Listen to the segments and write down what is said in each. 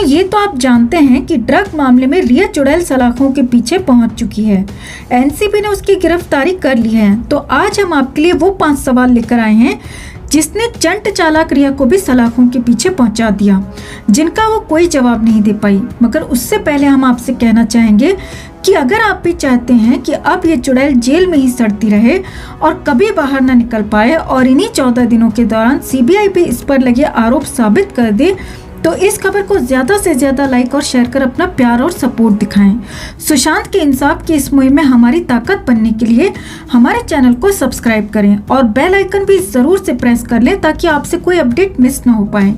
ये तो आप जानते हैं कि ड्रग मामले में रिया चुड़ैल सलाखों के पीछे पहुंच चुकी है। एनसीबी ने उसकी गिरफ्तारी कर ली है। तो आज हम आपके लिए वो 5 सवाल लेकर आए हैं जिसने चंट चालाक रिया को भी सलाखों के पीछे पहुंचा दिया, जिनका वो कोई जवाब नहीं दे पाई। मगर उससे पहले हम आपसे कहना चाहेंगे कि अगर आप भी चाहते हैं कि अब ये चुड़ैल जेल में ही सड़ती रहे और कभी बाहर न निकल पाए और इन्हीं 14 दिनों के दौरान सीबीआई भी इस पर लगे आरोप साबित कर दे, तो इस खबर को ज्यादा से ज्यादा लाइक और शेयर कर अपना प्यार और सपोर्ट दिखाएं। सुशांत के इंसाफ की इस मुहिम में हमारी ताकत बनने के लिए हमारे चैनल को सब्सक्राइब करें और बेल आइकन भी जरूर से प्रेस कर लें ताकि आपसे कोई अपडेट मिस न हो पाए।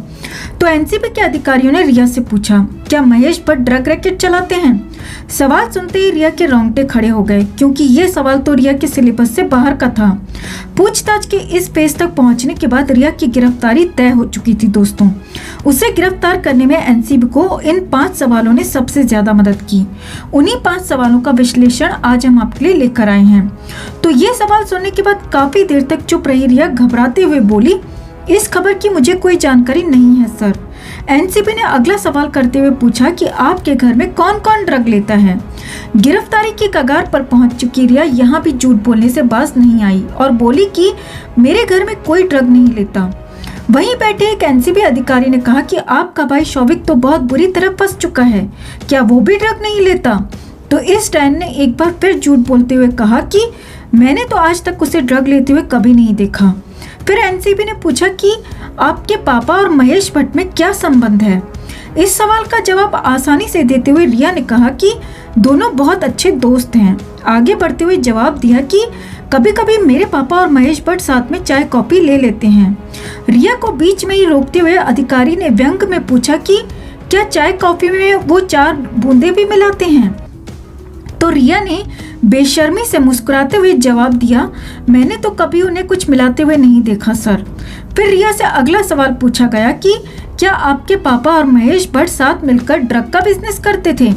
तो एनसीबी के अधिकारियों ने रिया से पूछा, क्या महेश भट्ट ड्रग रैकेट चलाते हैं? सवाल सुनते ही रिया के रोंगटे खड़े हो गए, क्योंकि ये सवाल तो रिया के सिलेबस से बाहर का था। पूछताछ के इस पेज तक पहुंचने के बाद रिया की गिरफ्तारी तय हो चुकी थी। दोस्तों, उसे गिरफ्तार करने में एनसीबी को इन 5 सवालों ने सबसे ज्यादा मदद की। उन्हीं 5 सवालों का विश्लेषण आज हम आपके लिए लेकर आए हैं। तो ये सवाल सुनने के बाद काफी देर तक चुप रही रिया घबराते हुए बोली, इस खबर की मुझे कोई जानकारी नहीं है सर। एनसीबी ने अगला सवाल करते हुए पूछा कि आपके घर में कौन कौन ड्रग लेता है? गिरफ्तारी की कगार पर पहुंच चुकी रिया यहाँ भी झूठ बोलने से बाज नहीं आई और बोली कि मेरे घर में कोई ड्रग नहीं लेता। वहीं बैठे एक एनसीबी अधिकारी ने कहा कि आपका भाई शौविक तो बहुत बुरी तरह फंस चुका है, क्या वो भी ड्रग नहीं लेता? तो इस डैन ने एक बार फिर झूठ बोलते हुए कहा कि मैंने तो आज तक उसे ड्रग लेते हुए कभी नहीं देखा। फिर एनसीबी ने पूछा कि आपके पापा और महेश भट्ट में क्या संबंध है? इस सवाल का जवाब आसानी से देते हुए रिया ने कहा कि दोनों बहुत अच्छे दोस्त हैं। आगे बढ़ते हुए जवाब दिया कि कभी कभी मेरे पापा और महेश भट्ट साथ में चाय कॉफी ले लेते हैं। रिया को बीच में ही रोकते हुए अधिकारी ने व्यंग में पूछा कि क्या चाय कॉफी में वो 4 बूंदे भी मिलाते हैं? तो रिया ने बेशर्मी से मुस्कुराते हुए जवाब दिया, मैंने तो कभी उन्हें कुछ मिलाते हुए नहीं देखा सर। फिर रिया से अगला सवाल पूछा गया कि क्या आपके पापा और महेश भट्ट साथ मिलकर ड्रग का बिजनेस करते थे?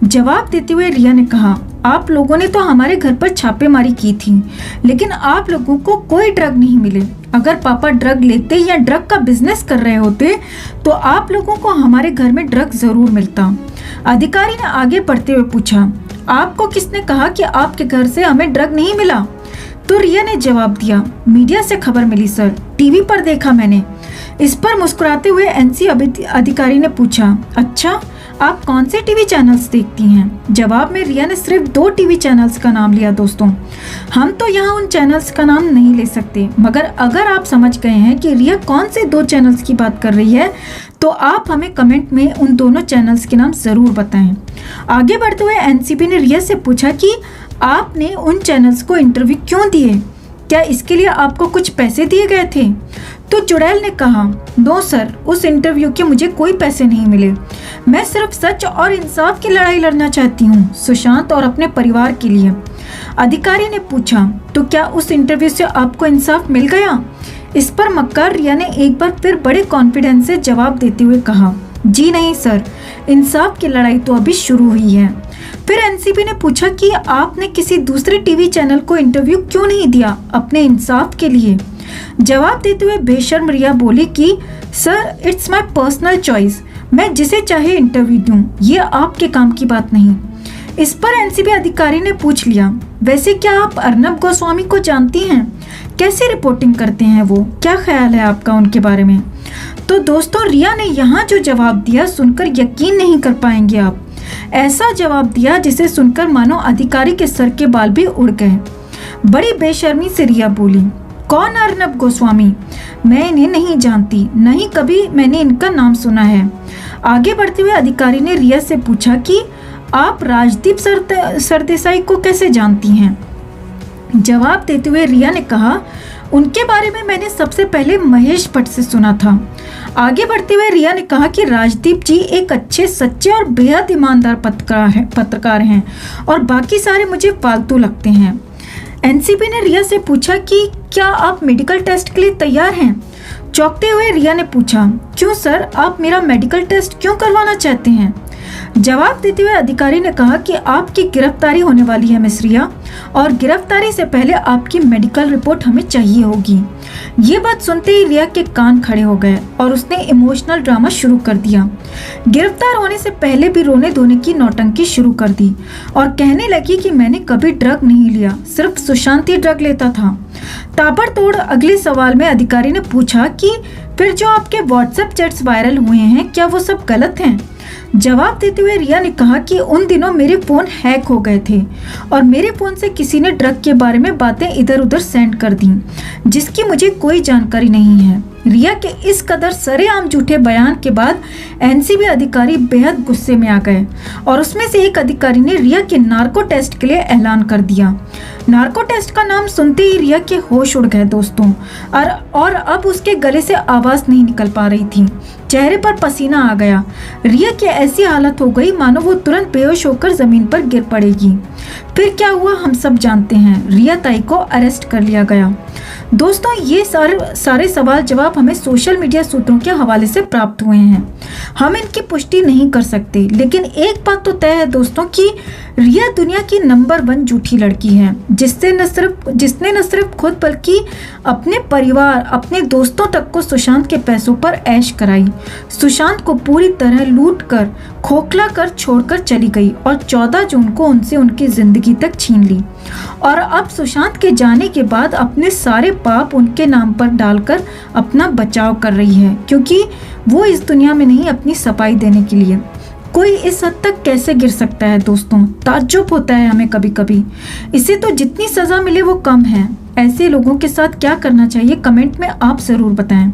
जवाब देते हुए रिया ने कहा, आप लोगों ने तो हमारे घर पर छापेमारी की थी, लेकिन आप लोगों को कोई ड्रग नहीं मिले। अगर पापा ड्रग लेते या ड्रग का बिजनेस कर रहे होते तो आप लोगों को हमारे घर में ड्रग जरूर मिलता। अधिकारी ने आगे बढ़ते हुए पूछा, आपको किसने कहा कि आपके घर से हमें ड्रग नहीं मिला? तो रिया ने जवाब दिया, मीडिया से खबर मिली सर, टीवी पर देखा मैंने। इस पर मुस्कुराते हुए एनसीबी अधिकारी ने पूछा, अच्छा आप कौन से टीवी चैनल्स देखती हैं? जवाब में रिया ने सिर्फ 2 टीवी चैनल्स का नाम लिया। दोस्तों, हम तो यहाँ उन चैनल्स का नाम नहीं ले सकते, मगर अगर आप समझ गए हैं कि रिया कौन से 2 चैनल्स की बात कर रही है तो आप हमें कमेंट में उन दोनों चैनल्स के नाम जरूर बताएं। आगे बढ़ते हुए एनसीबी ने रिया से पूछा कि आपने उन चैनल्स को इंटरव्यू क्यों दिए? क्या इसके लिए आपको कुछ पैसे दिए गए थे? तो चुड़ैल ने कहा, नो सर, उस इंटरव्यू के मुझे कोई पैसे नहीं मिले। मैं सिर्फ सच और इंसाफ की लड़ाई लड़ना चाहती हूँ, सुशांत और अपने परिवार के लिए। अधिकारी ने पूछा, तो क्या उस इंटरव्यू से आपको इंसाफ मिल गया? इस पर मक्कार रिया ने एक बार फिर बड़े कॉन्फिडेंस से जवाब देते हुए कहा, जी नहीं सर, इंसाफ की लड़ाई तो अभी शुरू हुई है। फिर एनसीबी ने पूछा कि आपने किसी दूसरे टीवी चैनल को इंटरव्यू क्यों नहीं दिया अपने इंसाफ के लिए? जवाब देते हुए बेशर्म रिया बोली कि sir, it's my personal choice, मैं जिसे चाहे इंटरव्यू दूं, ये आपके काम की बात नहीं। इस पर एनसीबी अधिकारी ने पूछ लिया, वैसे क्या आप अर्नब गोस्वामी को जानती हैं? कैसी रिपोर्टिंग करते हैं वो? क्या ख्याल है आपका उनके बारे में? तो दोस्तों, रिया ने यहाँ जो जवाब दिया सुनकर यकीन नहीं कर पाएंगे आप। ऐसा जवाब दिया जिसे सुनकर मानो अधिकारी के सर के बाल भी उड़ गए। बड़ी बेशर्मी से रिया बोली, कौन अर्नब गोस्वामी? मैं इन्हें नहीं जानती, नहीं कभी मैंने इनका नाम सुना है। आगे बढ़ते हुए अधिकारी ने रिया से पूछा कि आप राजदीप सरदेसाई को कैसे जानती हैं? जवाब देते हुए रिया ने कहा, उनके बारे में मैंने सबसे पहले महेश भट्ट से सुना था। आगे बढ़ते हुए रिया ने कहा कि राजदीप जी एक अच्छे, सच्चे और बेहद ईमानदार पत्रकार हैं और बाकी सारे मुझे फालतू लगते हैं। एनसीबी ने रिया से पूछा कि क्या आप मेडिकल टेस्ट के लिए तैयार हैं? चौंकते हुए रिया ने पूछा, क्यों सर, आप मेरा मेडिकल टेस्ट क्यों करवाना चाहते हैं? जवाब देते हुए अधिकारी ने कहा कि आपकी गिरफ्तारी होने वाली है मिस रिया, और गिरफ्तारी से पहले आपकी मेडिकल रिपोर्ट हमें चाहिए होगी। ये बात सुनते ही रिया के कान खड़े हो गए और उसने इमोशनल ड्रामा शुरू कर दिया। गिरफ्तार होने से पहले भी रोने धोने की नौटंकी शुरू कर दी और कहने लगी कि मैंने कभी ड्रग नहीं लिया, सिर्फ सुशांत ही ड्रग लेता था। ताबड़तोड़ अगले सवाल में अधिकारी ने पूछा कि फिर जो आपके व्हाट्सएप चैट्स वायरल हुए हैं, क्या वो सब गलत हैं? जवाब देते हुए रिया ने कहा कि उन दिनों मेरे फोन हैक हो गए थे और मेरे फोन से किसी ने ड्रग के बारे में बातें इधर उधर सेंड कर दी, जिसकी मुझे कोई जानकारी नहीं है। रिया के इस कदर सरेआम झूठे बयान के बाद एनसीबी अधिकारी बेहद गुस्से में आ गए और उसमें से एक अधिकारी ने रिया के नार्को टेस्ट के लिए ऐलान कर दिया। नार्को टेस्ट का नाम सुनते ही रिया के होश उड़ गए दोस्तों, और अब उसके गले से आवाज नहीं निकल पा रही थी, चेहरे पर पसीना आ गया। रिया की ऐसी हालत हो गई मानो वो तुरंत बेहोश होकर जमीन पर गिर पड़ेगी। फिर क्या हुआ हम सब जानते हैं। रिया ताई को अरेस्ट कर लिया गया। दोस्तों, ये सारे सवाल जवाब हमें सोशल मीडिया सूत्रों के हवाले से प्राप्त हुए हैं। हम इनकी पुष्टि नहीं कर सकते, लेकिन एक बात तो तय है दोस्तों कि रिया दुनिया की नंबर 1 झूठी लड़की है, जिसने न सिर्फ खुद बल्कि अपने परिवार, अपने दोस्तों तक को सुशांत के पैसों पर ऐश कराई। सुशांत को पूरी तरह लूट कर, खोखला कर छोड़कर चली गई और 14 जून को उनसे उनकी जिंदगी तक छीन ली। और अब सुशांत के जाने के बाद अपने सारे पाप उनके नाम पर डालकर अपना बचाव कर रही है, क्योंकि वो इस दुनिया में नहीं, अपनी सफाई देने के लिए। कोई इस हद तक कैसे गिर सकता है दोस्तों? ताज्जुब होता है हमें कभी कभी। इसे तो जितनी सजा मिले वो कम है। ऐसे लोगों के साथ क्या करना चाहिए, कमेंट में आप जरूर बताएं।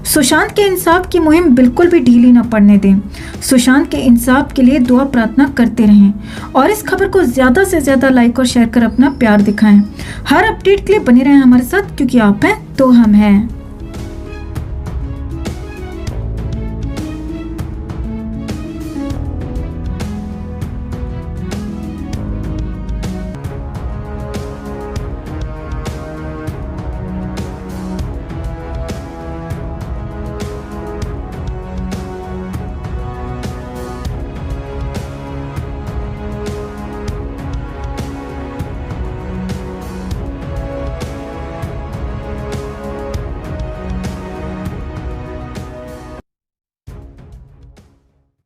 सुशांत के इंसाफ की मुहिम बिल्कुल भी ढीली न पड़ने दें। सुशांत के इंसाफ के लिए दुआ प्रार्थना करते रहें और इस खबर को ज्यादा से ज्यादा लाइक और शेयर कर अपना प्यार दिखाएं। हर अपडेट के लिए बने रहें हमारे साथ, क्योंकि आप हैं तो हम हैं।